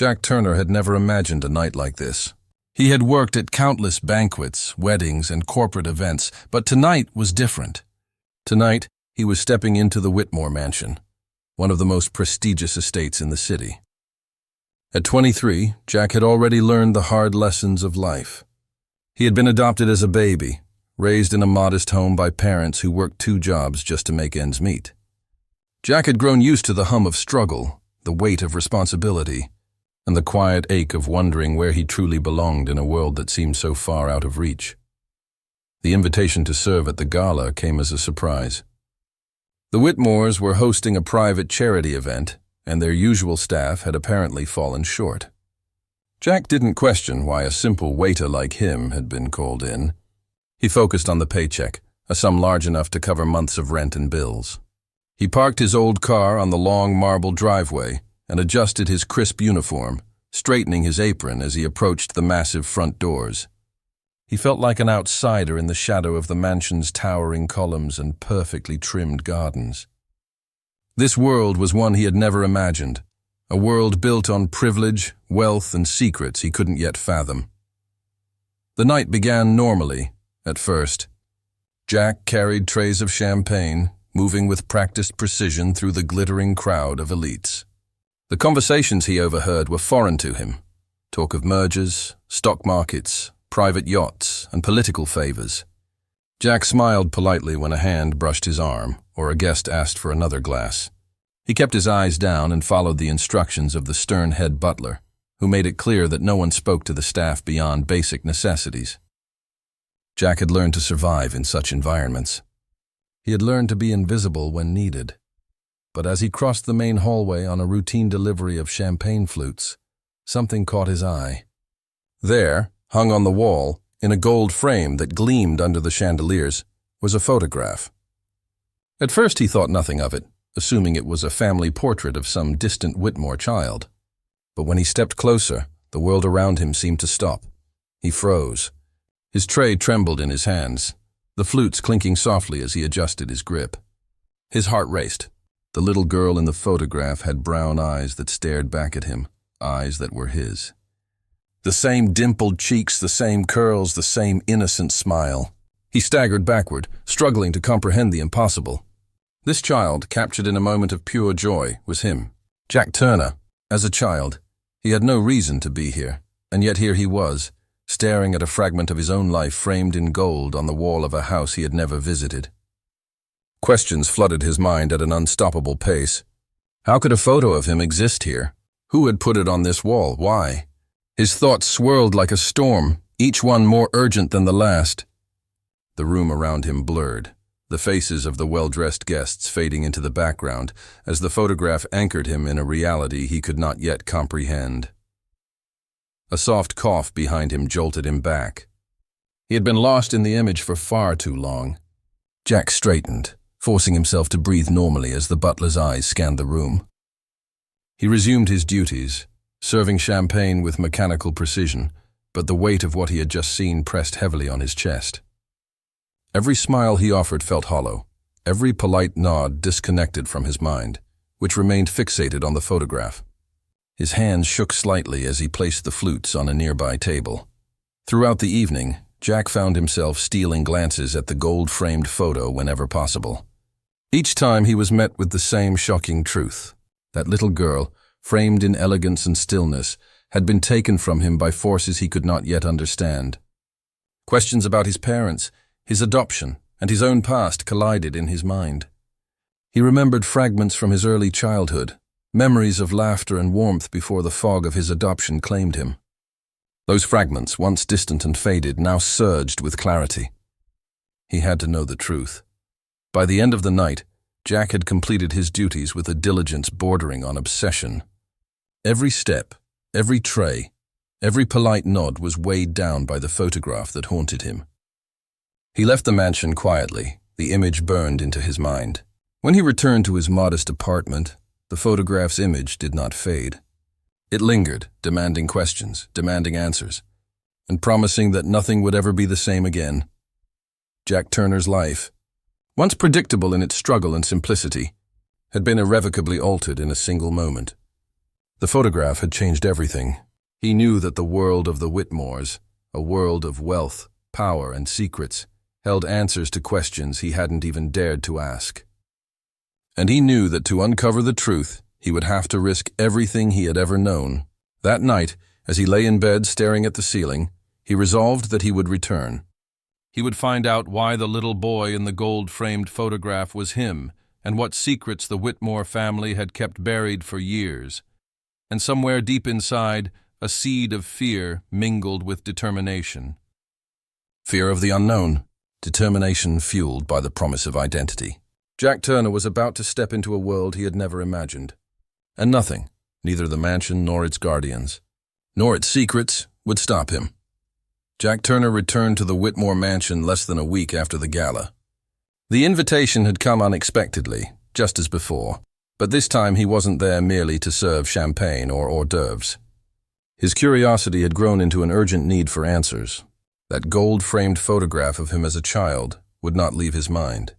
Jack Turner had never imagined a night like this. He had worked at countless banquets, weddings, and corporate events, but tonight was different. Tonight, he was stepping into the Whitmore Mansion, one of the most prestigious estates in the city. At 23, Jack had already learned the hard lessons of life. He had been adopted as a baby, raised in a modest home by parents who worked 2 jobs just to make ends meet. Jack had grown used to the hum of struggle, the weight of responsibility, and the quiet ache of wondering where he truly belonged in a world that seemed so far out of reach. The invitation to serve at the gala came as a surprise. The Whitmores were hosting a private charity event, and their usual staff had apparently fallen short. Jack didn't question why a simple waiter like him had been called in. He focused on the paycheck, a sum large enough to cover months of rent and bills. He parked his old car on the long marble driveway and adjusted his crisp uniform, straightening his apron as he approached the massive front doors. He felt like an outsider in the shadow of the mansion's towering columns and perfectly trimmed gardens. This world was one he had never imagined, a world built on privilege, wealth, and secrets he couldn't yet fathom. The night began normally, at first. Jack carried trays of champagne, moving with practiced precision through the glittering crowd of elites. The conversations he overheard were foreign to him. Talk of mergers, stock markets, private yachts, and political favors. Jack smiled politely when a hand brushed his arm, or a guest asked for another glass. He kept his eyes down and followed the instructions of the stern head butler, who made it clear that no one spoke to the staff beyond basic necessities. Jack had learned to survive in such environments. He had learned to be invisible when needed. But as he crossed the main hallway on a routine delivery of champagne flutes, something caught his eye. There, hung on the wall, in a gold frame that gleamed under the chandeliers, was a photograph. At first he thought nothing of it, assuming it was a family portrait of some distant Whitmore child. But when he stepped closer, the world around him seemed to stop. He froze. His tray trembled in his hands, the flutes clinking softly as he adjusted his grip. His heart raced. The little girl in the photograph had brown eyes that stared back at him, eyes that were his. The same dimpled cheeks, the same curls, the same innocent smile. He staggered backward, struggling to comprehend the impossible. This child, captured in a moment of pure joy, was him. Jack Turner. As a child, he had no reason to be here, and yet here he was, staring at a fragment of his own life framed in gold on the wall of a house he had never visited. Questions flooded his mind at an unstoppable pace. How could a photo of him exist here? Who had put it on this wall? Why? His thoughts swirled like a storm, each one more urgent than the last. The room around him blurred, the faces of the well-dressed guests fading into the background as the photograph anchored him in a reality he could not yet comprehend. A soft cough behind him jolted him back. He had been lost in the image for far too long. Jack straightened, forcing himself to breathe normally as the butler's eyes scanned the room. He resumed his duties, serving champagne with mechanical precision, but the weight of what he had just seen pressed heavily on his chest. Every smile he offered felt hollow, every polite nod disconnected from his mind, which remained fixated on the photograph. His hands shook slightly as he placed the flutes on a nearby table. Throughout the evening, Jack found himself stealing glances at the gold-framed photo whenever possible. Each time he was met with the same shocking truth. That little girl, framed in elegance and stillness, had been taken from him by forces he could not yet understand. Questions about his parents, his adoption, and his own past collided in his mind. He remembered fragments from his early childhood, memories of laughter and warmth before the fog of his adoption claimed him. Those fragments, once distant and faded, now surged with clarity. He had to know the truth. By the end of the night, Jack had completed his duties with a diligence bordering on obsession. Every step, every tray, every polite nod was weighed down by the photograph that haunted him. He left the mansion quietly, the image burned into his mind. When he returned to his modest apartment, the photograph's image did not fade. It lingered, demanding questions, demanding answers, and promising that nothing would ever be the same again. Jack Turner's life, once predictable in its struggle and simplicity, had been irrevocably altered in a single moment. The photograph had changed everything. He knew that the world of the Whitmores, a world of wealth, power, and secrets, held answers to questions he hadn't even dared to ask. And he knew that to uncover the truth, he would have to risk everything he had ever known. That night, as he lay in bed staring at the ceiling, he resolved that he would return. He would find out why the little boy in the gold-framed photograph was him, and what secrets the Whitmore family had kept buried for years. And somewhere deep inside, a seed of fear mingled with determination. Fear of the unknown, determination fueled by the promise of identity. Jack Turner was about to step into a world he had never imagined. And nothing, neither the mansion nor its guardians, nor its secrets, would stop him. Jack Turner returned to the Whitmore mansion less than a week after the gala. The invitation had come unexpectedly, just as before, but this time he wasn't there merely to serve champagne or hors d'oeuvres. His curiosity had grown into an urgent need for answers. That gold-framed photograph of him as a child would not leave his mind.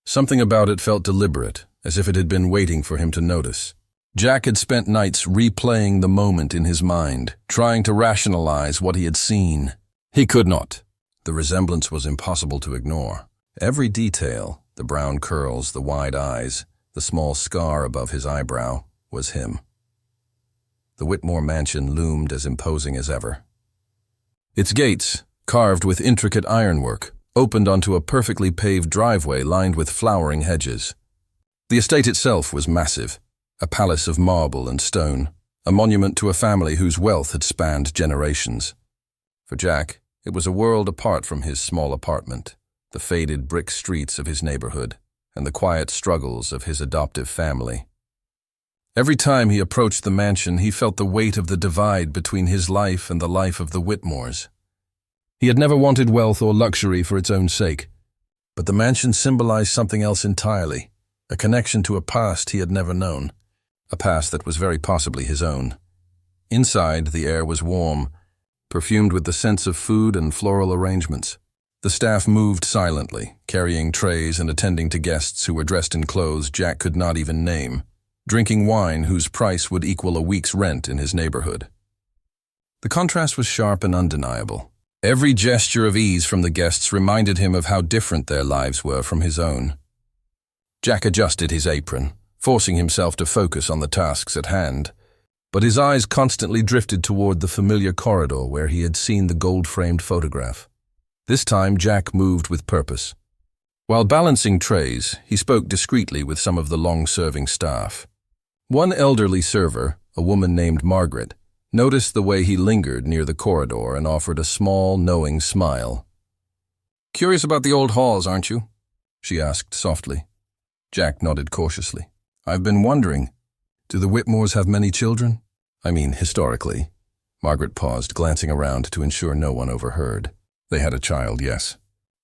Something about it felt deliberate, as if it had been waiting for him to notice. Jack had spent nights replaying the moment in his mind, trying to rationalize what he had seen. He could not. The resemblance was impossible to ignore. Every detail, the brown curls, the wide eyes, the small scar above his eyebrow, was him. The Whitmore mansion loomed as imposing as ever. Its gates, carved with intricate ironwork, opened onto a perfectly paved driveway lined with flowering hedges. The estate itself was massive, a palace of marble and stone, a monument to a family whose wealth had spanned generations. For Jack, it was a world apart from his small apartment, the faded brick streets of his neighborhood, and the quiet struggles of his adoptive family. Every time he approached the mansion, he felt the weight of the divide between his life and the life of the Whitmores. He had never wanted wealth or luxury for its own sake, but the mansion symbolized something else entirely, a connection to a past he had never known, a past that was very possibly his own. Inside, the air was warm, perfumed with the scents of food and floral arrangements. The staff moved silently, carrying trays and attending to guests who were dressed in clothes Jack could not even name, drinking wine whose price would equal a week's rent in his neighborhood. The contrast was sharp and undeniable. Every gesture of ease from the guests reminded him of how different their lives were from his own. Jack adjusted his apron, forcing himself to focus on the tasks at hand, but his eyes constantly drifted toward the familiar corridor where he had seen the gold-framed photograph. This time, Jack moved with purpose. While balancing trays, he spoke discreetly with some of the long-serving staff. One elderly server, a woman named Margaret, noticed the way he lingered near the corridor and offered a small, knowing smile. "Curious about the old halls, aren't you?" she asked softly. Jack nodded cautiously. "I've been wondering, do the Whitmores have many children? I mean, historically." Margaret paused, glancing around to ensure no one overheard. "They had a child, yes.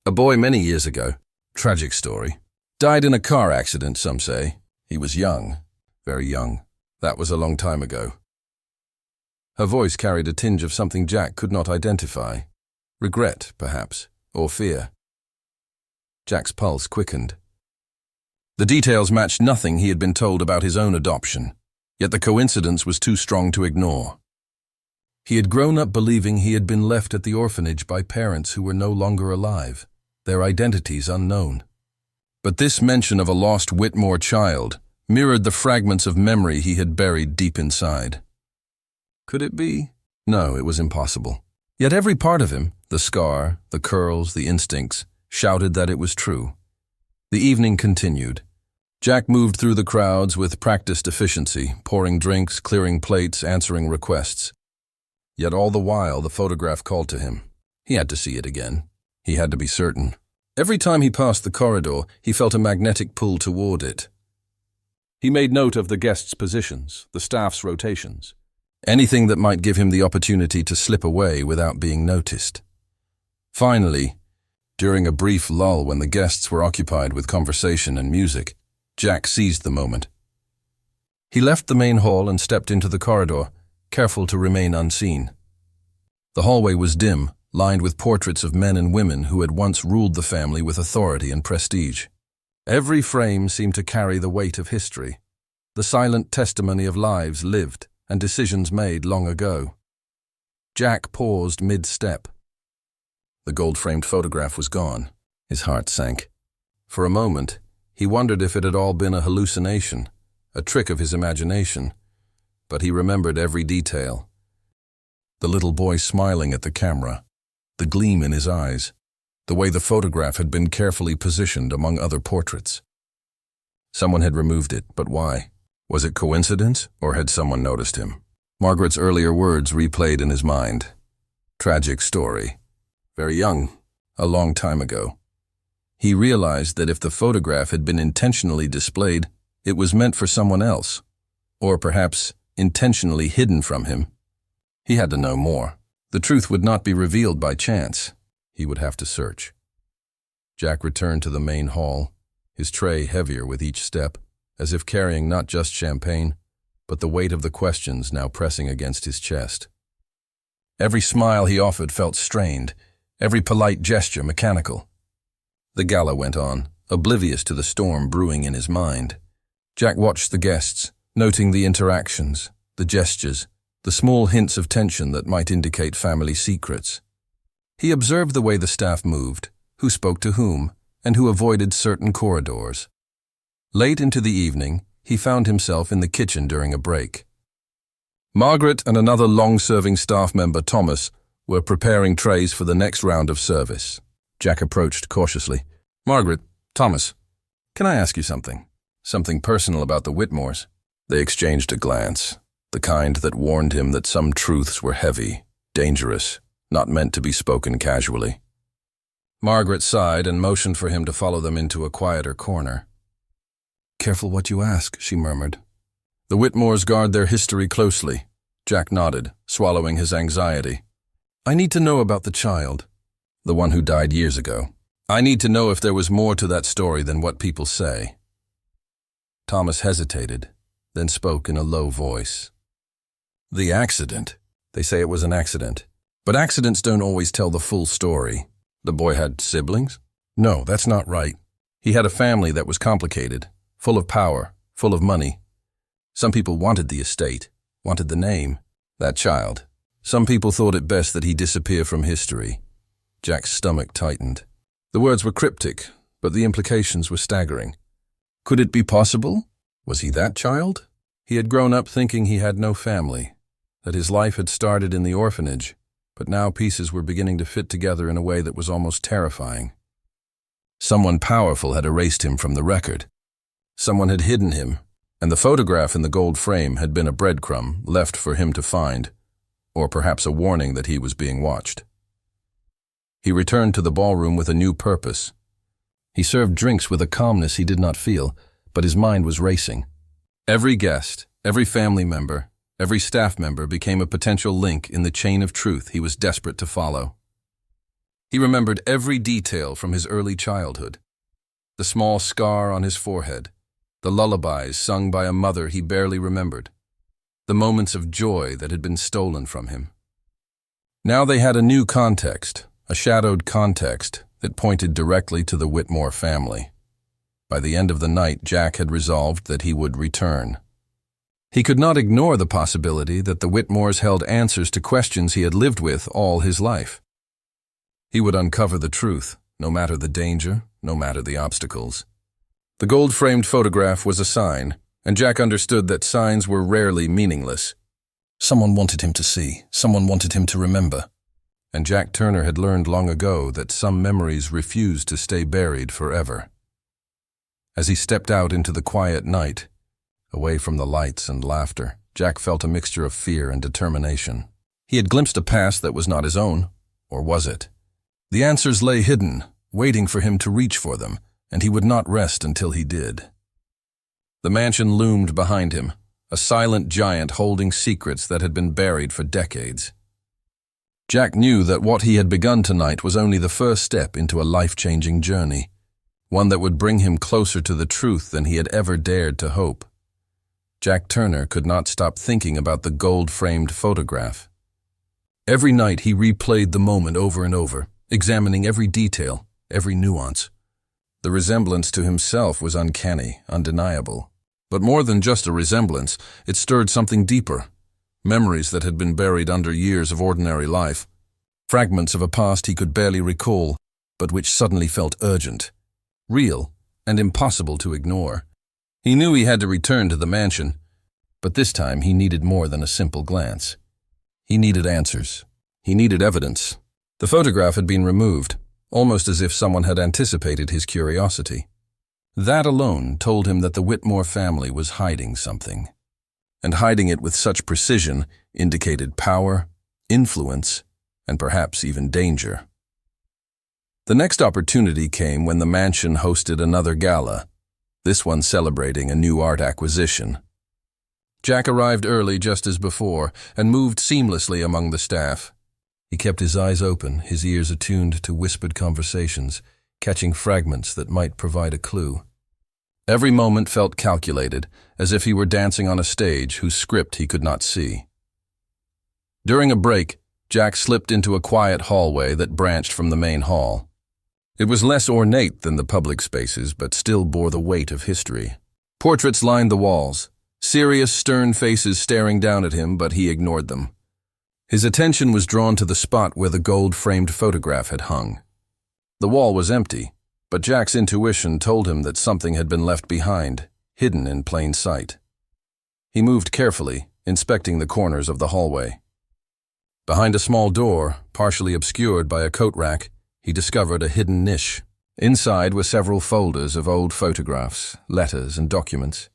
A boy many years ago. Tragic story. Died in a car accident, some say. He was young, very young. That was a long time ago." Her voice carried a tinge of something Jack could not identify. Regret, perhaps, or fear. Jack's pulse quickened. The details matched nothing he had been told about his own adoption, yet the coincidence was too strong to ignore. He had grown up believing he had been left at the orphanage by parents who were no longer alive, their identities unknown. But this mention of a lost Whitmore child mirrored the fragments of memory he had buried deep inside. Could it be? No, it was impossible. Yet every part of him, the scar, the curls, the instincts, shouted that it was true. The evening continued. Jack moved through the crowds with practiced efficiency, pouring drinks, clearing plates, answering requests. Yet all the while, the photograph called to him. He had to see it again. He had to be certain. Every time he passed the corridor, he felt a magnetic pull toward it. He made note of the guests' positions, the staff's rotations. Anything that might give him the opportunity to slip away without being noticed. Finally, during a brief lull when the guests were occupied with conversation and music, Jack seized the moment. He left the main hall and stepped into the corridor, careful to remain unseen. The hallway was dim, lined with portraits of men and women who had once ruled the family with authority and prestige. Every frame seemed to carry the weight of history, the silent testimony of lives lived and decisions made long ago. Jack paused mid-step. The gold-framed photograph was gone. His heart sank. For a moment, he wondered if it had all been a hallucination, a trick of his imagination, but he remembered every detail. The little boy smiling at the camera, the gleam in his eyes, the way the photograph had been carefully positioned among other portraits. Someone had removed it, but why? Was it coincidence, or had someone noticed him? Margaret's earlier words replayed in his mind. Tragic story. Very young, a long time ago. He realized that if the photograph had been intentionally displayed, it was meant for someone else, or perhaps intentionally hidden from him. He had to know more. The truth would not be revealed by chance. He would have to search. Jack returned to the main hall, his tray heavier with each step, as if carrying not just champagne, but the weight of the questions now pressing against his chest. Every smile he offered felt strained, every polite gesture mechanical. The gala went on, oblivious to the storm brewing in his mind. Jack watched the guests, noting the interactions, the gestures, the small hints of tension that might indicate family secrets. He observed the way the staff moved, who spoke to whom, and who avoided certain corridors. Late into the evening, he found himself in the kitchen during a break. Margaret and another long-serving staff member, Thomas, were preparing trays for the next round of service. Jack approached cautiously. "Margaret, Thomas, can I ask you something? Something personal about the Whitmores?" They exchanged a glance, the kind that warned him that some truths were heavy, dangerous, not meant to be spoken casually. Margaret sighed and motioned for him to follow them into a quieter corner. "Careful what you ask," she murmured. "The Whitmores guard their history closely." Jack nodded, swallowing his anxiety. "I need to know about the child, the one who died years ago. I need to know if there was more to that story than what people say." Thomas hesitated, then spoke in a low voice. "The accident. They say it was an accident. But accidents don't always tell the full story. The boy had siblings? No, that's not right. He had a family that was complicated, full of power, full of money. Some people wanted the estate, wanted the name. That child. Some people thought it best that he disappear from history." Jack's stomach tightened. The words were cryptic, but the implications were staggering. Could it be possible? Was he that child? He had grown up thinking he had no family, that his life had started in the orphanage, but now pieces were beginning to fit together in a way that was almost terrifying. Someone powerful had erased him from the record. Someone had hidden him, and the photograph in the gold frame had been a breadcrumb left for him to find, or perhaps a warning that he was being watched. He returned to the ballroom with a new purpose. He served drinks with a calmness he did not feel, but his mind was racing. Every guest, every family member, every staff member became a potential link in the chain of truth he was desperate to follow. He remembered every detail from his early childhood. The small scar on his forehead, the lullabies sung by a mother he barely remembered, the moments of joy that had been stolen from him. Now they had a new context, a shadowed context that pointed directly to the Whitmore family. By the end of the night, Jack had resolved that he would return. He could not ignore the possibility that the Whitmores held answers to questions he had lived with all his life. He would uncover the truth, no matter the danger, no matter the obstacles. The gold-framed photograph was a sign, and Jack understood that signs were rarely meaningless. Someone wanted him to see, someone wanted him to remember. And Jack Turner had learned long ago that some memories refuse to stay buried forever. As he stepped out into the quiet night, away from the lights and laughter, Jack felt a mixture of fear and determination. He had glimpsed a past that was not his own, or was it? The answers lay hidden, waiting for him to reach for them, and he would not rest until he did. The mansion loomed behind him, a silent giant holding secrets that had been buried for decades. Jack knew that what he had begun tonight was only the first step into a life-changing journey, one that would bring him closer to the truth than he had ever dared to hope. Jack Turner could not stop thinking about the gold-framed photograph. Every night he replayed the moment over and over, examining every detail, every nuance. The resemblance to himself was uncanny, undeniable. But more than just a resemblance, it stirred something deeper, memories that had been buried under years of ordinary life, fragments of a past he could barely recall, but which suddenly felt urgent, real, and impossible to ignore. He knew he had to return to the mansion, but this time he needed more than a simple glance. He needed answers. He needed evidence. The photograph had been removed, almost as if someone had anticipated his curiosity. That alone told him that the Whitmore family was hiding something. And hiding it with such precision indicated power, influence, and perhaps even danger. The next opportunity came when the mansion hosted another gala, this one celebrating a new art acquisition. Jack arrived early just as before and moved seamlessly among the staff. He kept his eyes open, his ears attuned to whispered conversations, catching fragments that might provide a clue. Every moment felt calculated, as if he were dancing on a stage whose script he could not see. During a break, Jack slipped into a quiet hallway that branched from the main hall. It was less ornate than the public spaces, but still bore the weight of history. Portraits lined the walls, serious, stern faces staring down at him, but he ignored them. His attention was drawn to the spot where the gold-framed photograph had hung. The wall was empty, but Jack's intuition told him that something had been left behind, hidden in plain sight. He moved carefully, inspecting the corners of the hallway. Behind a small door, partially obscured by a coat rack, he discovered a hidden niche. Inside were several folders of old photographs, letters, and documents.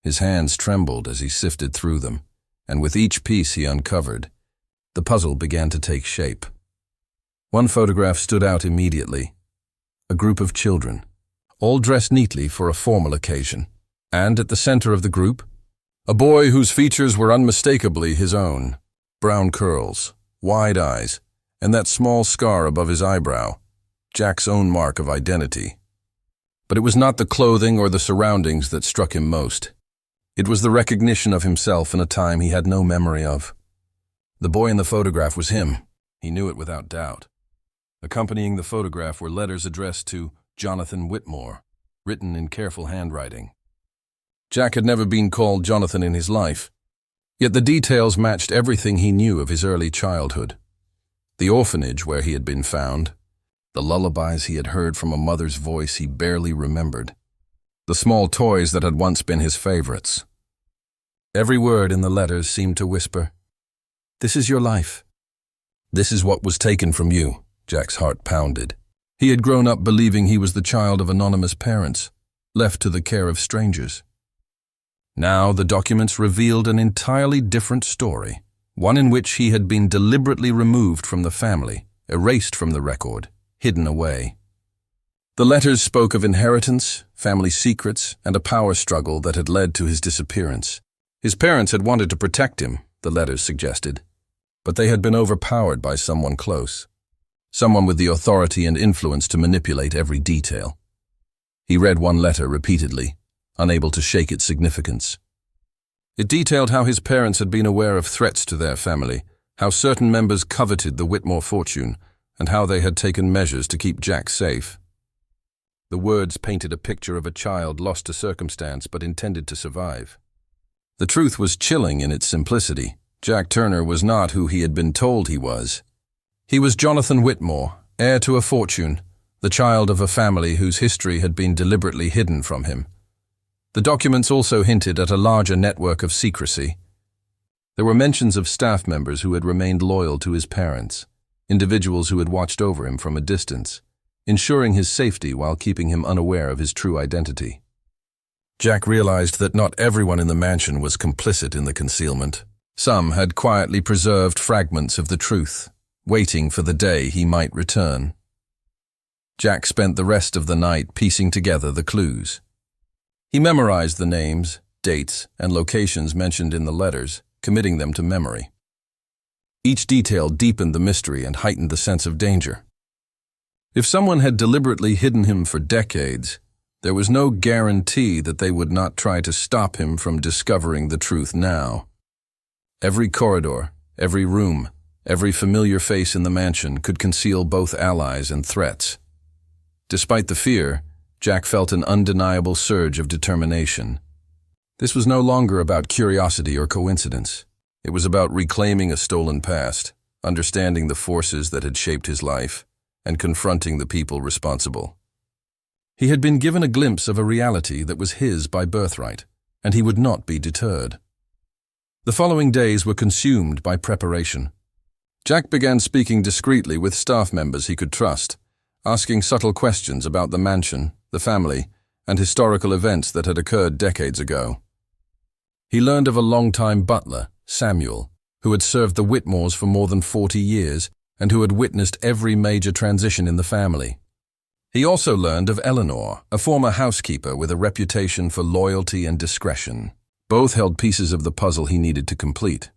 His hands trembled as he sifted through them, and with each piece he uncovered, the puzzle began to take shape. One photograph stood out immediately. A group of children, all dressed neatly for a formal occasion. And at the center of the group, a boy whose features were unmistakably his own. Brown curls, wide eyes, and that small scar above his eyebrow, Jack's own mark of identity. But it was not the clothing or the surroundings that struck him most. It was the recognition of himself in a time he had no memory of. The boy in the photograph was him. He knew it without doubt. Accompanying the photograph were letters addressed to Jonathan Whitmore, written in careful handwriting. Jack had never been called Jonathan in his life, yet the details matched everything he knew of his early childhood. The orphanage where he had been found, the lullabies he had heard from a mother's voice he barely remembered, the small toys that had once been his favorites. Every word in the letters seemed to whisper, "This is your life. This is what was taken from you." Jack's heart pounded. He had grown up believing he was the child of anonymous parents, left to the care of strangers. Now the documents revealed an entirely different story, one in which he had been deliberately removed from the family, erased from the record, hidden away. The letters spoke of inheritance, family secrets, and a power struggle that had led to his disappearance. His parents had wanted to protect him, the letters suggested, but they had been overpowered by someone close. Someone with the authority and influence to manipulate every detail. He read one letter repeatedly, unable to shake its significance. It detailed how his parents had been aware of threats to their family, how certain members coveted the Whitmore fortune, and how they had taken measures to keep Jack safe. The words painted a picture of a child lost to circumstance but intended to survive. The truth was chilling in its simplicity. Jack Turner was not who he had been told he was. He was Jonathan Whitmore, heir to a fortune, the child of a family whose history had been deliberately hidden from him. The documents also hinted at a larger network of secrecy. There were mentions of staff members who had remained loyal to his parents, individuals who had watched over him from a distance, ensuring his safety while keeping him unaware of his true identity. Jack realized that not everyone in the mansion was complicit in the concealment. Some had quietly preserved fragments of the truth, waiting for the day he might return. Jack spent the rest of the night piecing together the clues. He memorized the names, dates, and locations mentioned in the letters, committing them to memory. Each detail deepened the mystery and heightened the sense of danger. If someone had deliberately hidden him for decades, there was no guarantee that they would not try to stop him from discovering the truth now. Every corridor, every room, every familiar face in the mansion could conceal both allies and threats. Despite the fear, Jack felt an undeniable surge of determination. This was no longer about curiosity or coincidence. It was about reclaiming a stolen past, understanding the forces that had shaped his life, and confronting the people responsible. He had been given a glimpse of a reality that was his by birthright, and he would not be deterred. The following days were consumed by preparation. Jack began speaking discreetly with staff members he could trust, asking subtle questions about the mansion, the family, and historical events that had occurred decades ago. He learned of a long-time butler, Samuel, who had served the Whitmores for more than 40 years and who had witnessed every major transition in the family. He also learned of Eleanor, a former housekeeper with a reputation for loyalty and discretion. Both held pieces of the puzzle he needed to complete.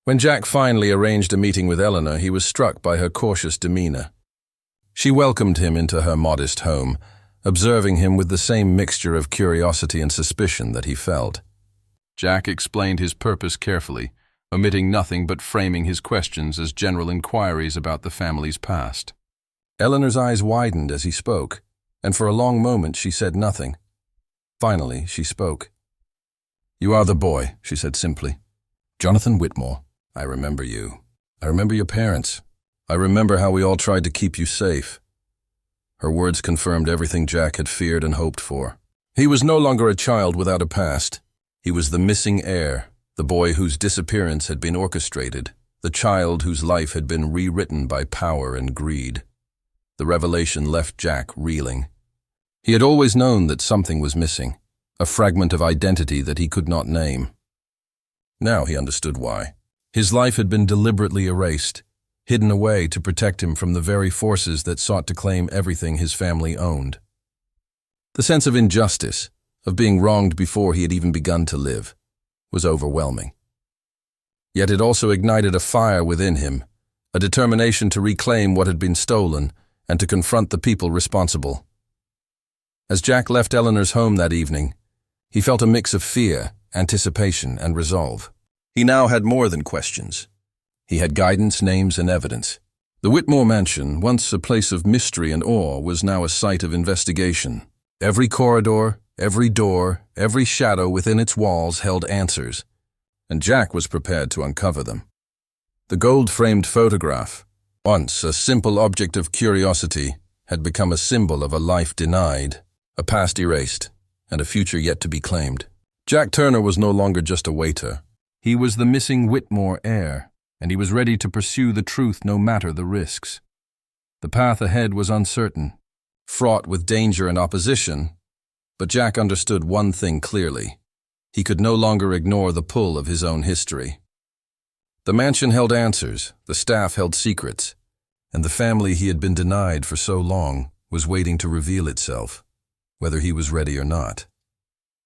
When Jack finally arranged a meeting with Eleanor, he was struck by her cautious demeanor. She welcomed him into her modest home, observing him with the same mixture of curiosity and suspicion that he felt. Jack explained his purpose carefully, omitting nothing but framing his questions as general inquiries about the family's past. Eleanor's eyes widened as he spoke, and for a long moment she said nothing. Finally, she spoke. "You are the boy," she said simply. "Jonathan Whitmore. I remember you. I remember your parents. I remember how we all tried to keep you safe." Her words confirmed everything Jack had feared and hoped for. He was no longer a child without a past. He was the missing heir, the boy whose disappearance had been orchestrated, the child whose life had been rewritten by power and greed. The revelation left Jack reeling. He had always known that something was missing, a fragment of identity that he could not name. Now he understood why. His life had been deliberately erased, hidden away to protect him from the very forces that sought to claim everything his family owned. The sense of injustice, of being wronged before he had even begun to live, was overwhelming. Yet it also ignited a fire within him, a determination to reclaim what had been stolen and to confront the people responsible. As Jack left Eleanor's home that evening, he felt a mix of fear, anticipation, and resolve. He now had more than questions. He had guidance, names, and evidence. The Whitmore mansion, once a place of mystery and awe, was now a site of investigation. Every corridor, every door, every shadow within its walls held answers, and Jack was prepared to uncover them. The gold-framed photograph, once a simple object of curiosity, had become a symbol of a life denied, a past erased, and a future yet to be claimed. Jack Turner was no longer just a waiter. He was the missing Whitmore heir, and he was ready to pursue the truth no matter the risks. The path ahead was uncertain, fraught with danger and opposition, but Jack understood one thing clearly. He could no longer ignore the pull of his own history. The mansion held answers, the staff held secrets, and the family he had been denied for so long was waiting to reveal itself, whether he was ready or not.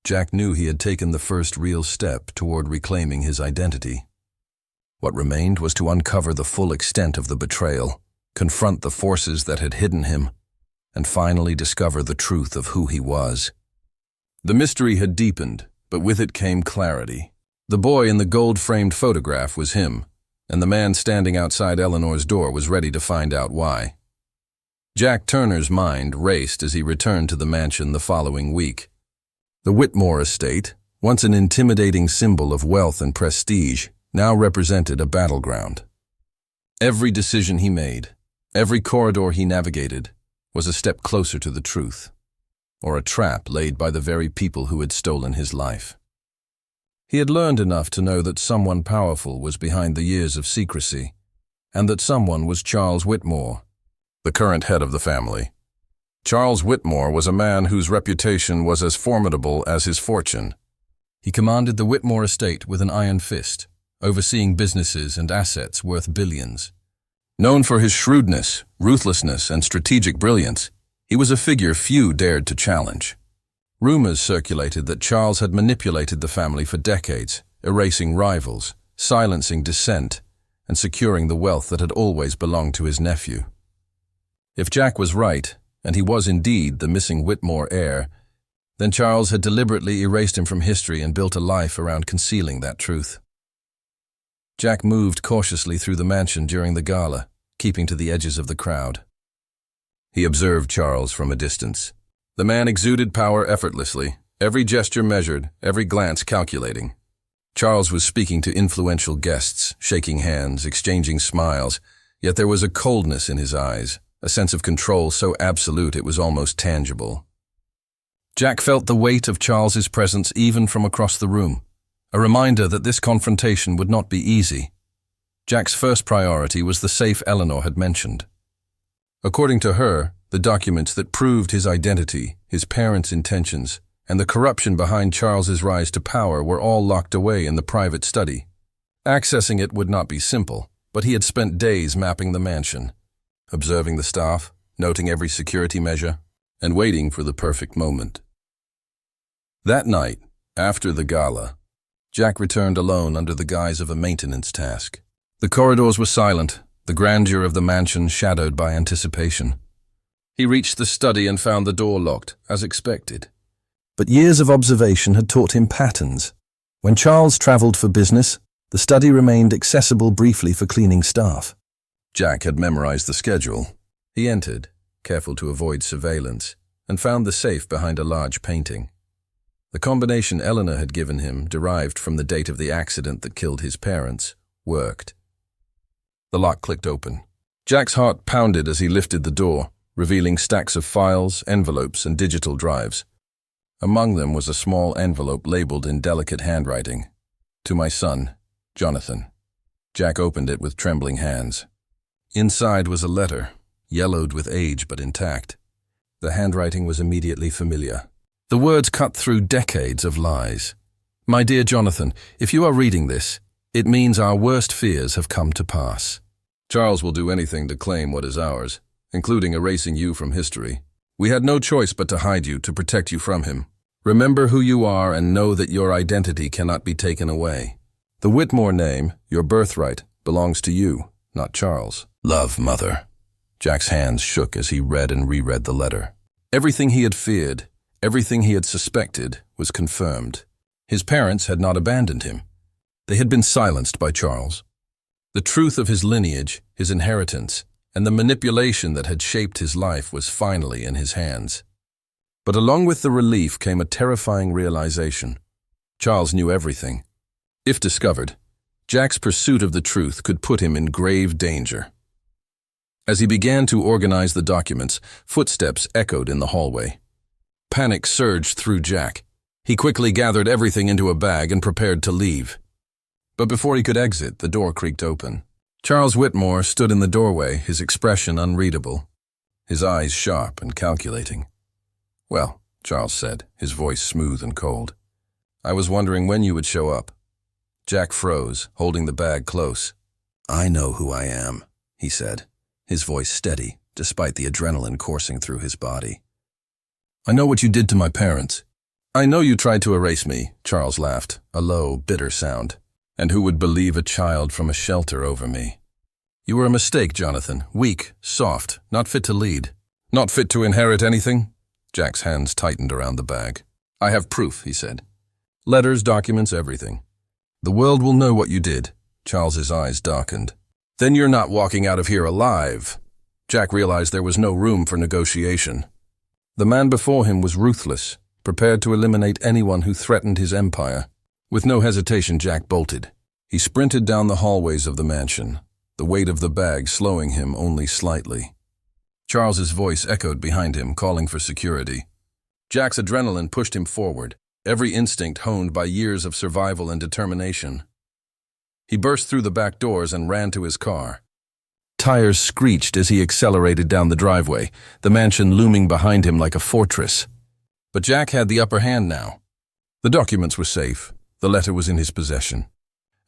Jack knew he had taken the first real step toward reclaiming his identity. What remained was to uncover the full extent of the betrayal, confront the forces that had hidden him, and finally discover the truth of who he was. The mystery had deepened, but with it came clarity. The boy in the gold-framed photograph was him, and the man standing outside Eleanor's door was ready to find out why. Jack Turner's mind raced as he returned to the mansion the following week. The Whitmore estate, once an intimidating symbol of wealth and prestige, now represented a battleground. Every decision he made, every corridor he navigated, was a step closer to the truth, or a trap laid by the very people who had stolen his life. He had learned enough to know that someone powerful was behind the years of secrecy, and that someone was Charles Whitmore, the current head of the family. Charles Whitmore was a man whose reputation was as formidable as his fortune. He commanded the Whitmore estate with an iron fist, overseeing businesses and assets worth billions. Known for his shrewdness, ruthlessness, and strategic brilliance, he was a figure few dared to challenge. Rumors circulated that Charles had manipulated the family for decades, erasing rivals, silencing dissent, and securing the wealth that had always belonged to his nephew. If Jack was right, and he was indeed the missing Whitmore heir, then Charles had deliberately erased him from history and built a life around concealing that truth. Jack moved cautiously through the mansion during the gala, keeping to the edges of the crowd. He observed Charles from a distance. The man exuded power effortlessly, every gesture measured, every glance calculating. Charles was speaking to influential guests, shaking hands, exchanging smiles, yet there was a coldness in his eyes, a sense of control so absolute it was almost tangible. Jack felt the weight of Charles's presence even from across the room, a reminder that this confrontation would not be easy. Jack's first priority was the safe Eleanor had mentioned. According to her, the documents that proved his identity, his parents' intentions, and the corruption behind Charles's rise to power were all locked away in the private study. Accessing it would not be simple, but he had spent days mapping the mansion, observing the staff, noting every security measure, and waiting for the perfect moment. That night, after the gala, Jack returned alone under the guise of a maintenance task. The corridors were silent, the grandeur of the mansion shadowed by anticipation. He reached the study and found the door locked, as expected. But years of observation had taught him patterns. When Charles traveled for business, the study remained accessible briefly for cleaning staff. Jack had memorized the schedule. He entered, careful to avoid surveillance, and found the safe behind a large painting. The combination Eleanor had given him, derived from the date of the accident that killed his parents, worked. The lock clicked open. Jack's heart pounded as he lifted the door, revealing stacks of files, envelopes, and digital drives. Among them was a small envelope labeled in delicate handwriting. "To my son, Jonathan." Jack opened it with trembling hands. Inside was a letter, yellowed with age but intact. The handwriting was immediately familiar. The words cut through decades of lies. "My dear Jonathan, if you are reading this, it means our worst fears have come to pass. Charles will do anything to claim what is ours, including erasing you from history. We had no choice but to hide you to protect you from him. Remember who you are and know that your identity cannot be taken away. The Whitmore name, your birthright, belongs to you, not Charles. Love, Mother." Jack's hands shook as he read and reread the letter. Everything he had feared, everything he had suspected, was confirmed. His parents had not abandoned him. They had been silenced by Charles. The truth of his lineage, his inheritance, and the manipulation that had shaped his life was finally in his hands. But along with the relief came a terrifying realization. Charles knew everything. If discovered, Jack's pursuit of the truth could put him in grave danger. As he began to organize the documents, footsteps echoed in the hallway. Panic surged through Jack. He quickly gathered everything into a bag and prepared to leave. But before he could exit, the door creaked open. Charles Whitmore stood in the doorway, his expression unreadable, his eyes sharp and calculating. "Well," Charles said, his voice smooth and cold, "I was wondering when you would show up." Jack froze, holding the bag close. "I know who I am," he said, his voice steady, despite the adrenaline coursing through his body. "I know what you did to my parents. I know you tried to erase me," Charles laughed, a low, bitter sound. "And who would believe a child from a shelter over me? You were a mistake, Jonathan, weak, soft, not fit to lead. Not fit to inherit anything?" Jack's hands tightened around the bag. "I have proof," he said. "Letters, documents, everything. The world will know what you did." Charles's eyes darkened. "Then you're not walking out of here alive." Jack realized there was no room for negotiation. The man before him was ruthless, prepared to eliminate anyone who threatened his empire. With no hesitation, Jack bolted. He sprinted down the hallways of the mansion, the weight of the bag slowing him only slightly. Charles's voice echoed behind him, calling for security. Jack's adrenaline pushed him forward, every instinct honed by years of survival and determination. He burst through the back doors and ran to his car. Tires screeched as he accelerated down the driveway, the mansion looming behind him like a fortress. But Jack had the upper hand now. The documents were safe. The letter was in his possession.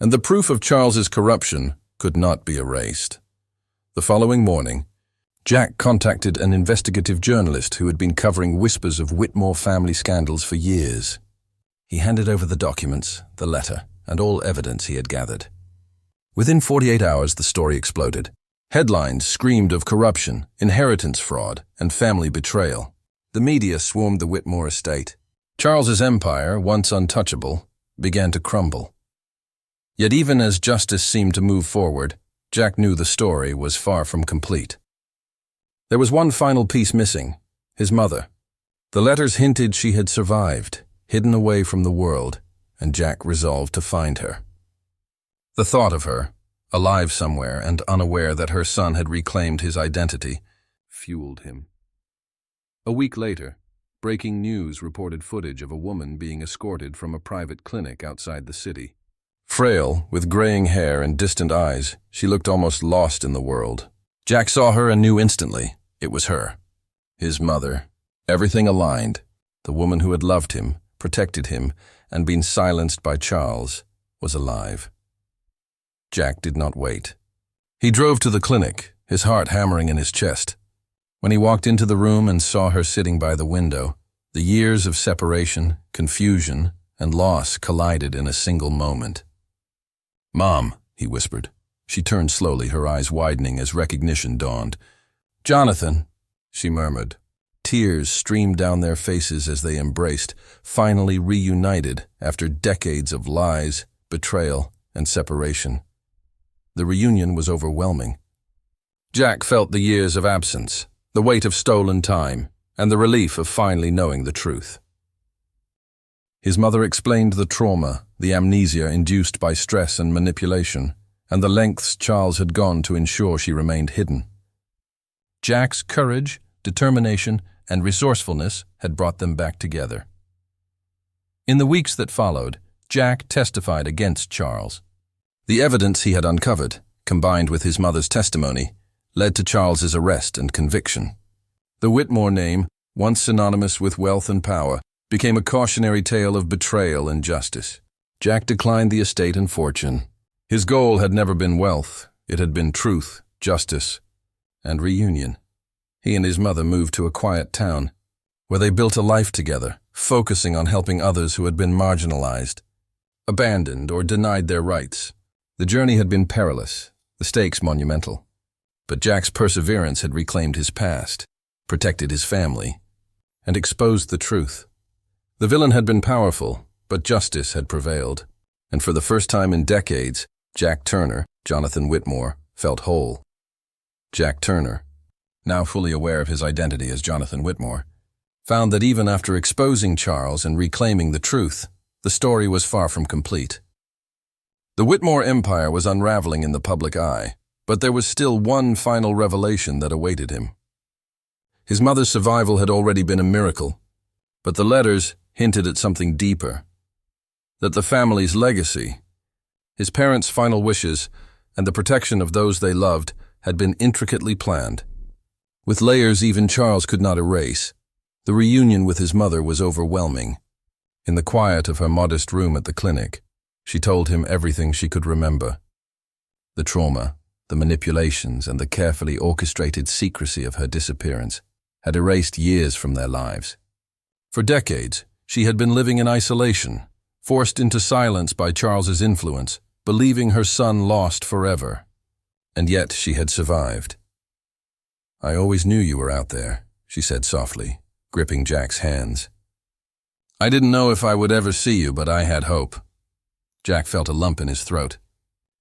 And the proof of Charles's corruption could not be erased. The following morning, Jack contacted an investigative journalist who had been covering whispers of Whitmore family scandals for years. He handed over the documents, the letter, and all evidence he had gathered. Within 48 hours, the story exploded. Headlines screamed of corruption, inheritance fraud, and family betrayal. The media swarmed the Whitmore estate. Charles's empire, once untouchable, began to crumble. Yet even as justice seemed to move forward, Jack knew the story was far from complete. There was one final piece missing: his mother. The letters hinted she had survived, hidden away from the world, and Jack resolved to find her. The thought of her, alive somewhere and unaware that her son had reclaimed his identity, fueled him. A week later, breaking news reported footage of a woman being escorted from a private clinic outside the city. Frail, with graying hair and distant eyes, she looked almost lost in the world. Jack saw her and knew instantly it was her. His mother. Everything aligned. The woman who had loved him, protected him, and been silenced by Charles, was alive. Jack did not wait. He drove to the clinic, his heart hammering in his chest. When he walked into the room and saw her sitting by the window, the years of separation, confusion, and loss collided in a single moment. "Mom," he whispered. She turned slowly, her eyes widening as recognition dawned. "Jonathan," she murmured. Tears streamed down their faces as they embraced, finally reunited after decades of lies, betrayal, and separation. The reunion was overwhelming. Jack felt the years of absence, the weight of stolen time, and the relief of finally knowing the truth. His mother explained the trauma, the amnesia induced by stress and manipulation, and the lengths Charles had gone to ensure she remained hidden. Jack's courage, determination, and resourcefulness had brought them back together. In the weeks that followed, Jack testified against Charles. The evidence he had uncovered, combined with his mother's testimony, led to Charles's arrest and conviction. The Whitmore name, once synonymous with wealth and power, became a cautionary tale of betrayal and justice. Jack declined the estate and fortune. His goal had never been wealth, it had been truth, justice, and reunion. He and his mother moved to a quiet town, where they built a life together, focusing on helping others who had been marginalized, abandoned, or denied their rights. The journey had been perilous, the stakes monumental. But Jack's perseverance had reclaimed his past, protected his family, and exposed the truth. The villain had been powerful, but justice had prevailed. And for the first time in decades, Jack Turner, Jonathan Whitmore, felt whole. Jack Turner, now fully aware of his identity as Jonathan Whitmore, found that even after exposing Charles and reclaiming the truth, the story was far from complete. The Whitmore empire was unraveling in the public eye, but there was still one final revelation that awaited him. His mother's survival had already been a miracle, but the letters hinted at something deeper. That the family's legacy, his parents' final wishes, and the protection of those they loved had been intricately planned. With layers even Charles could not erase, the reunion with his mother was overwhelming. In the quiet of her modest room at the clinic, she told him everything she could remember. The trauma, the manipulations, and the carefully orchestrated secrecy of her disappearance had erased years from their lives. For decades, she had been living in isolation, forced into silence by Charles's influence, believing her son lost forever. And yet she had survived. "I always knew you were out there," she said softly, gripping Jack's hands. "I didn't know if I would ever see you, but I had hope." Jack felt a lump in his throat.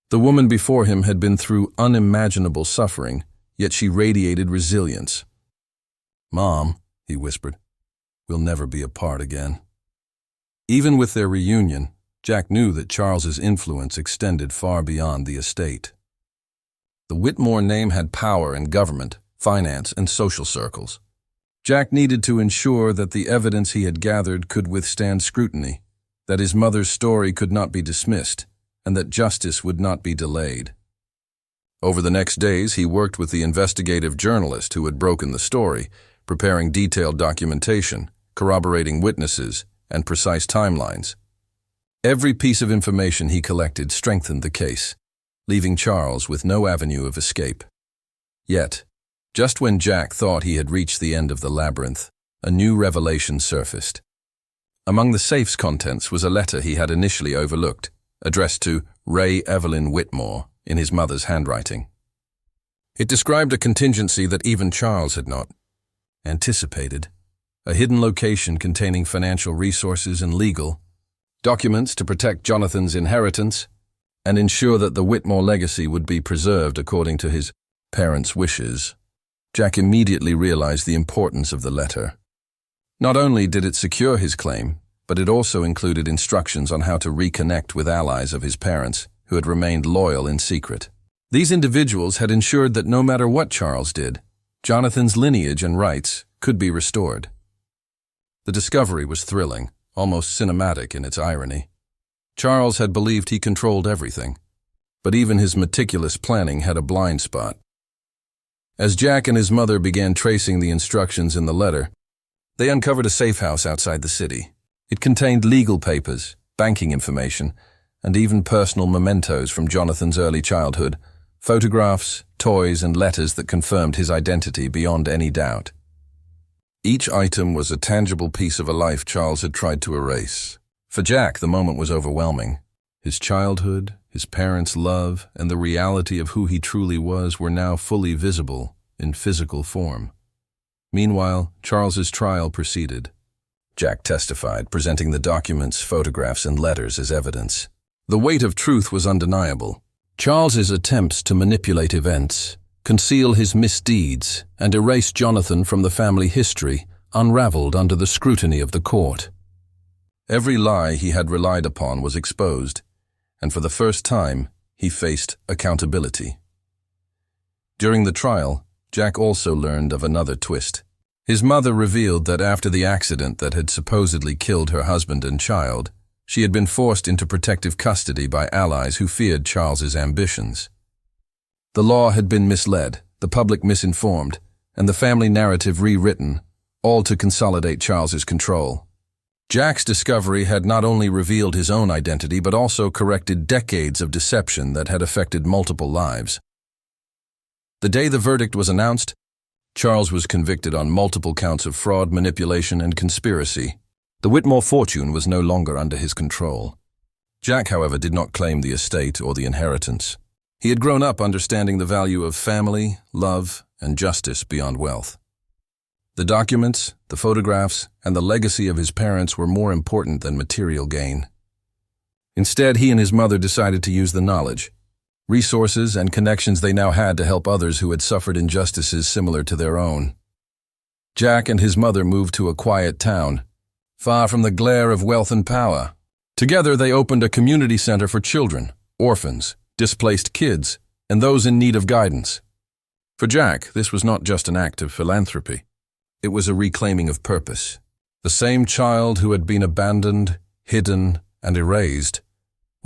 The woman before him had been through unimaginable suffering, yet she radiated resilience. "Mom," he whispered, "we'll never be apart again." Even with their reunion, Jack knew that Charles's influence extended far beyond the estate. The Whitmore name had power in government, finance, and social circles. Jack needed to ensure that the evidence he had gathered could withstand scrutiny, that his mother's story could not be dismissed, and that justice would not be delayed. Over the next days, he worked with the investigative journalist who had broken the story, preparing detailed documentation, corroborating witnesses, and precise timelines. Every piece of information he collected strengthened the case, leaving Charles with no avenue of escape. Yet, just when Jack thought he had reached the end of the labyrinth, a new revelation surfaced. Among the safe's contents was a letter he had initially overlooked, addressed to Ray Evelyn Whitmore in his mother's handwriting. It described a contingency that even Charles had not anticipated, a hidden location containing financial resources and legal documents to protect Jonathan's inheritance and ensure that the Whitmore legacy would be preserved according to his parents' wishes. Jack immediately realized the importance of the letter. Not only did it secure his claim, but it also included instructions on how to reconnect with allies of his parents who had remained loyal in secret. These individuals had ensured that no matter what Charles did, Jonathan's lineage and rights could be restored. The discovery was thrilling, almost cinematic in its irony. Charles had believed he controlled everything, but even his meticulous planning had a blind spot. As Jack and his mother began tracing the instructions in the letter, they uncovered a safe house outside the city. It contained legal papers, banking information, and even personal mementos from Jonathan's early childhood, photographs, toys, and letters that confirmed his identity beyond any doubt. Each item was a tangible piece of a life Charles had tried to erase. For Jack, the moment was overwhelming. His childhood, his parents' love, and the reality of who he truly was were now fully visible in physical form. Meanwhile, Charles's trial proceeded. Jack testified, presenting the documents, photographs, and letters as evidence. The weight of truth was undeniable. Charles's attempts to manipulate events, conceal his misdeeds, and erase Jonathan from the family history unraveled under the scrutiny of the court. Every lie he had relied upon was exposed, and for the first time, he faced accountability. During the trial, Jack also learned of another twist. His mother revealed that after the accident that had supposedly killed her husband and child, she had been forced into protective custody by allies who feared Charles's ambitions. The law had been misled, the public misinformed, and the family narrative rewritten, all to consolidate Charles's control. Jack's discovery had not only revealed his own identity but also corrected decades of deception that had affected multiple lives. The day the verdict was announced, Charles was convicted on multiple counts of fraud, manipulation, and conspiracy. The Whitmore fortune was no longer under his control. Jack, however, did not claim the estate or the inheritance. He had grown up understanding the value of family, love, and justice beyond wealth. The documents, the photographs, and the legacy of his parents were more important than material gain. Instead, he and his mother decided to use the knowledge, resources, and connections they now had to help others who had suffered injustices similar to their own. Jack and his mother moved to a quiet town, far from the glare of wealth and power. Together, they opened a community center for children, orphans, displaced kids, and those in need of guidance. For Jack, this was not just an act of philanthropy. It was a reclaiming of purpose. The same child who had been abandoned, hidden, and erased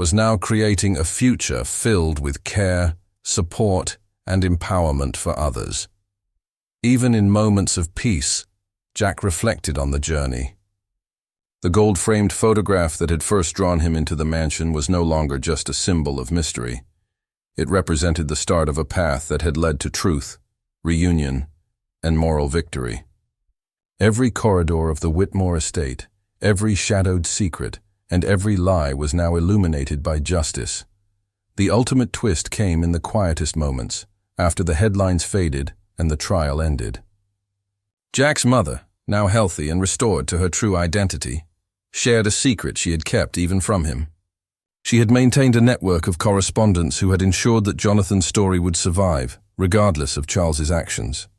was now creating a future filled with care, support, and empowerment for others. Even in moments of peace, Jack reflected on the journey. The gold-framed photograph that had first drawn him into the mansion was no longer just a symbol of mystery. It represented the start of a path that had led to truth, reunion, and moral victory. Every corridor of the Whitmore estate, every shadowed secret, and every lie was now illuminated by justice. The ultimate twist came in the quietest moments, after the headlines faded and the trial ended. Jack's mother, now healthy and restored to her true identity, shared a secret she had kept even from him. She had maintained a network of correspondents who had ensured that Jonathan's story would survive, regardless of Charles's actions.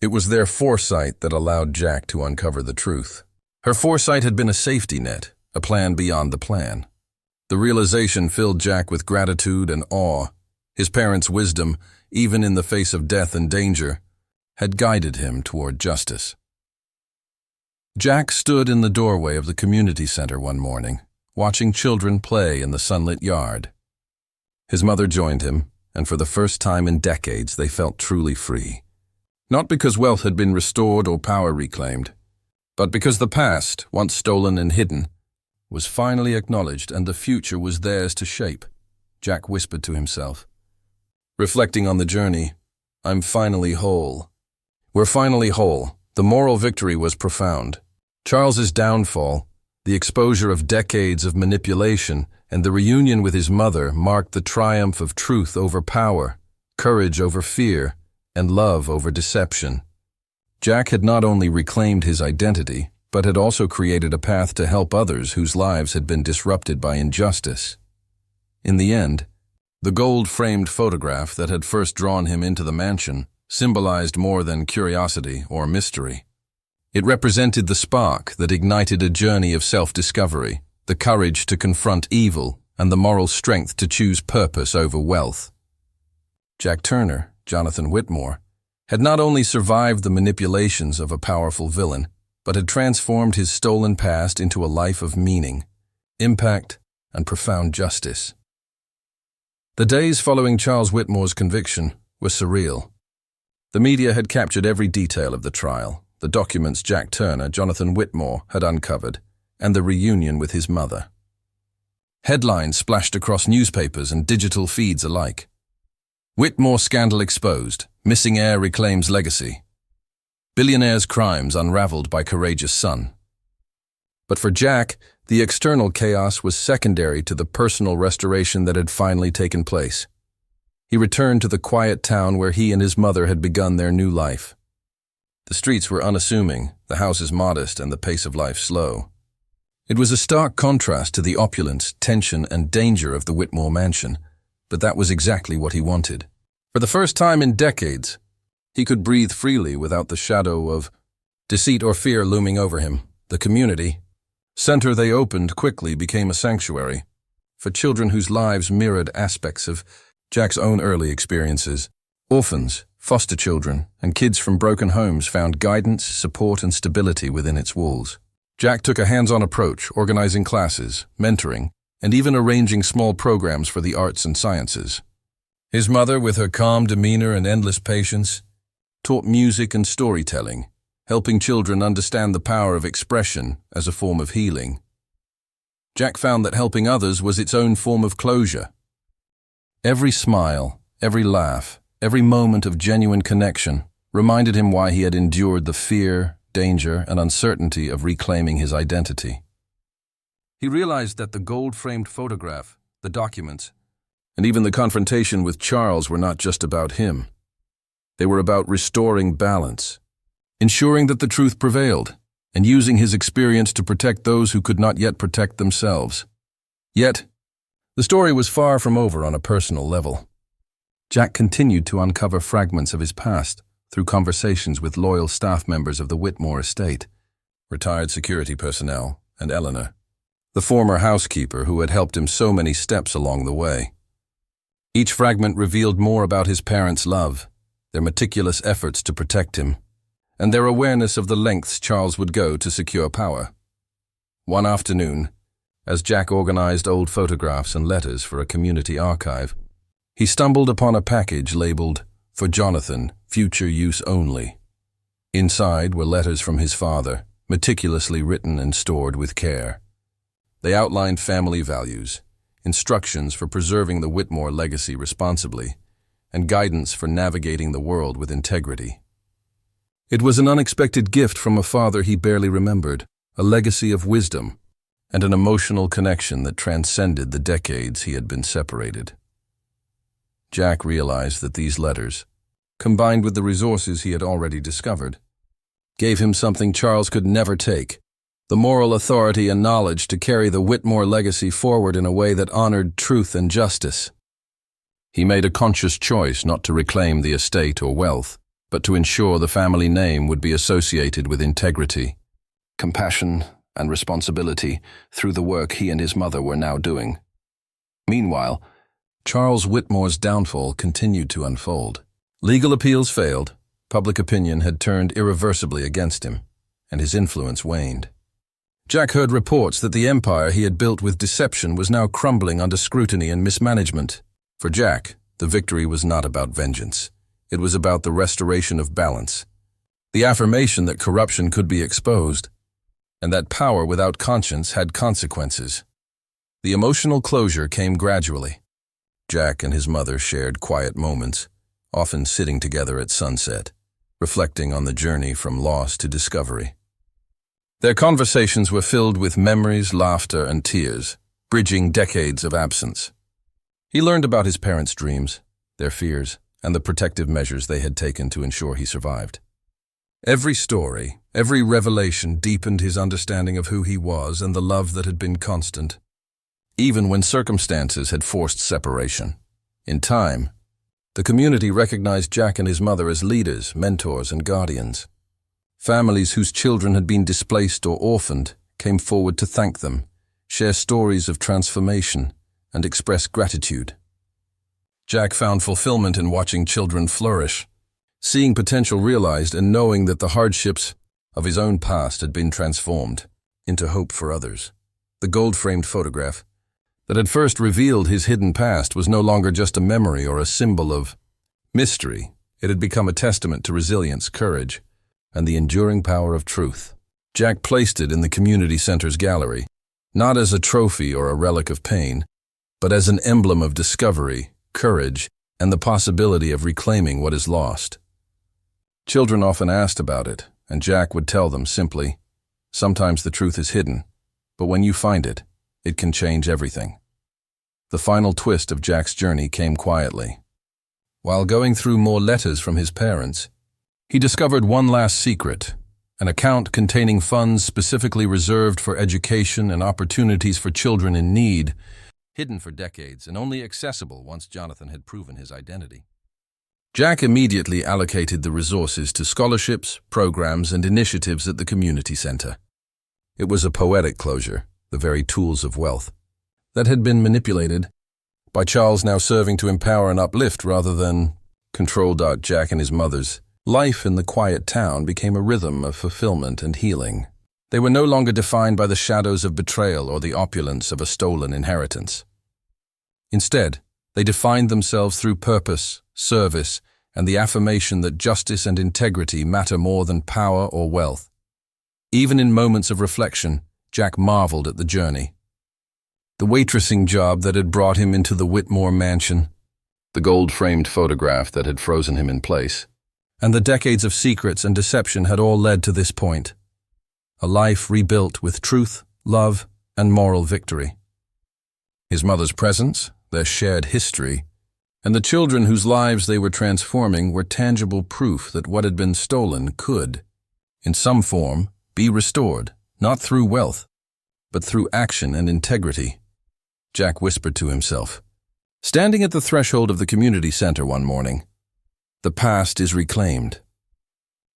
It was their foresight that allowed Jack to uncover the truth. Her foresight had been a safety net, a plan beyond the plan. The realization filled Jack with gratitude and awe. His parents' wisdom, even in the face of death and danger, had guided him toward justice. Jack stood in the doorway of the community center one morning, watching children play in the sunlit yard. His mother joined him, and for the first time in decades they felt truly free. Not because wealth had been restored or power reclaimed, but because the past, once stolen and hidden, was finally acknowledged and the future was theirs to shape, Jack whispered to himself. Reflecting on the journey, I'm finally whole. We're finally whole. The moral victory was profound. Charles's downfall, the exposure of decades of manipulation, and the reunion with his mother marked the triumph of truth over power, courage over fear, and love over deception. Jack had not only reclaimed his identity, but had also created a path to help others whose lives had been disrupted by injustice. In the end, the gold-framed photograph that had first drawn him into the mansion symbolized more than curiosity or mystery. It represented the spark that ignited a journey of self-discovery, the courage to confront evil, and the moral strength to choose purpose over wealth. Jack Turner, Jonathan Whitmore, had not only survived the manipulations of a powerful villain, but had transformed his stolen past into a life of meaning, impact, and profound justice. The days following Charles Whitmore's conviction were surreal. The media had captured every detail of the trial, the documents Jack Turner, Jonathan Whitmore, had uncovered, and the reunion with his mother. Headlines splashed across newspapers and digital feeds alike. Whitmore scandal exposed, missing heir reclaims legacy. Billionaire's crimes unraveled by courageous son. But for Jack, the external chaos was secondary to the personal restoration that had finally taken place. He returned to the quiet town where he and his mother had begun their new life. The streets were unassuming, the houses modest, and the pace of life slow. It was a stark contrast to the opulence, tension, and danger of the Whitmore mansion, but that was exactly what he wanted. For the first time in decades, he could breathe freely without the shadow of deceit or fear looming over him. The community center they opened quickly became a sanctuary for children whose lives mirrored aspects of Jack's own early experiences. Orphans, foster children, and kids from broken homes found guidance, support, and stability within its walls. Jack took a hands-on approach, organizing classes, mentoring, and even arranging small programs for the arts and sciences. His mother, with her calm demeanor and endless patience, taught music and storytelling, helping children understand the power of expression as a form of healing. Jack found that helping others was its own form of closure. Every smile, every laugh, every moment of genuine connection reminded him why he had endured the fear, danger, and uncertainty of reclaiming his identity. He realized that the gold-framed photograph, the documents, and even the confrontation with Charles were not just about him. They were about restoring balance, ensuring that the truth prevailed, and using his experience to protect those who could not yet protect themselves. Yet, the story was far from over on a personal level. Jack continued to uncover fragments of his past through conversations with loyal staff members of the Whitmore estate, retired security personnel, and Eleanor, the former housekeeper who had helped him so many steps along the way. Each fragment revealed more about his parents' love, their meticulous efforts to protect him, and their awareness of the lengths Charles would go to secure power. One afternoon, as Jack organized old photographs and letters for a community archive, he stumbled upon a package labeled, "For Jonathan, future use only." Inside were letters from his father, meticulously written and stored with care. They outlined family values, instructions for preserving the Whitmore legacy responsibly, and guidance for navigating the world with integrity. It was an unexpected gift from a father he barely remembered, a legacy of wisdom, and an emotional connection that transcended the decades he had been separated. Jack realized that these letters, combined with the resources he had already discovered, gave him something Charles could never take: the moral authority and knowledge to carry the Whitmore legacy forward in a way that honored truth and justice. He made a conscious choice not to reclaim the estate or wealth, but to ensure the family name would be associated with integrity, compassion, and responsibility through the work he and his mother were now doing. Meanwhile, Charles Whitmore's downfall continued to unfold. Legal appeals failed, public opinion had turned irreversibly against him, and his influence waned. Jack heard reports that the empire he had built with deception was now crumbling under scrutiny and mismanagement. For Jack, the victory was not about vengeance. It was about the restoration of balance, the affirmation that corruption could be exposed, and that power without conscience had consequences. The emotional closure came gradually. Jack and his mother shared quiet moments, often sitting together at sunset, reflecting on the journey from loss to discovery. Their conversations were filled with memories, laughter, and tears, bridging decades of absence. He learned about his parents' dreams, their fears, and the protective measures they had taken to ensure he survived. Every story, every revelation deepened his understanding of who he was and the love that had been constant, even when circumstances had forced separation. In time, the community recognized Jack and his mother as leaders, mentors, and guardians. Families whose children had been displaced or orphaned came forward to thank them, share stories of transformation, and express gratitude. Jack found fulfillment in watching children flourish, seeing potential realized and knowing that the hardships of his own past had been transformed into hope for others. The gold-framed photograph that had first revealed his hidden past was no longer just a memory or a symbol of mystery. It had become a testament to resilience, courage, and the enduring power of truth. Jack placed it in the community center's gallery, not as a trophy or a relic of pain, but as an emblem of discovery, courage, and the possibility of reclaiming what is lost. Children often asked about it, and Jack would tell them simply, "Sometimes the truth is hidden, but when you find it, it can change everything." The final twist of Jack's journey came quietly. While going through more letters from his parents, he discovered one last secret, an account containing funds specifically reserved for education and opportunities for children in need, hidden for decades and only accessible once Jonathan had proven his identity. Jack immediately allocated the resources to scholarships, programs, and initiatives at the community center. It was a poetic closure, the very tools of wealth, that had been manipulated by Charles, now serving to empower and uplift rather than control. Jack and his mother's life in the quiet town became a rhythm of fulfillment and healing. They were no longer defined by the shadows of betrayal or the opulence of a stolen inheritance. Instead, they defined themselves through purpose, service, and the affirmation that justice and integrity matter more than power or wealth. Even in moments of reflection, Jack marveled at the journey. The waitressing job that had brought him into the Whitmore mansion, the gold-framed photograph that had frozen him in place, and the decades of secrets and deception had all led to this point. A life rebuilt with truth, love, and moral victory. His mother's presence, their shared history, and the children whose lives they were transforming were tangible proof that what had been stolen could, in some form, be restored, not through wealth, but through action and integrity. Jack whispered to himself, standing at the threshold of the community center one morning. The past is reclaimed.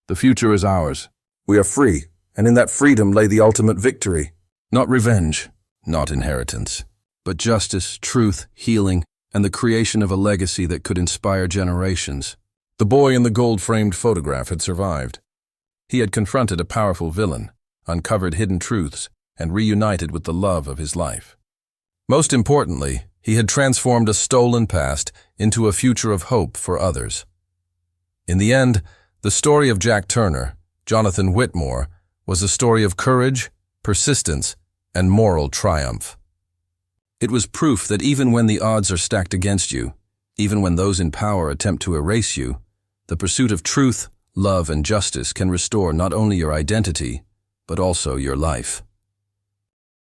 The future is ours. We are free, and in that freedom lay the ultimate victory. Not revenge, not inheritance, but justice, truth, healing, and the creation of a legacy that could inspire generations. The boy in the gold-framed photograph had survived. He had confronted a powerful villain, uncovered hidden truths, and reunited with the love of his life. Most importantly, he had transformed a stolen past into a future of hope for others. In the end, the story of Jack Turner, Jonathan Whitmore, was a story of courage, persistence, and moral triumph. It was proof that even when the odds are stacked against you, even when those in power attempt to erase you, the pursuit of truth, love, and justice can restore not only your identity, but also your life.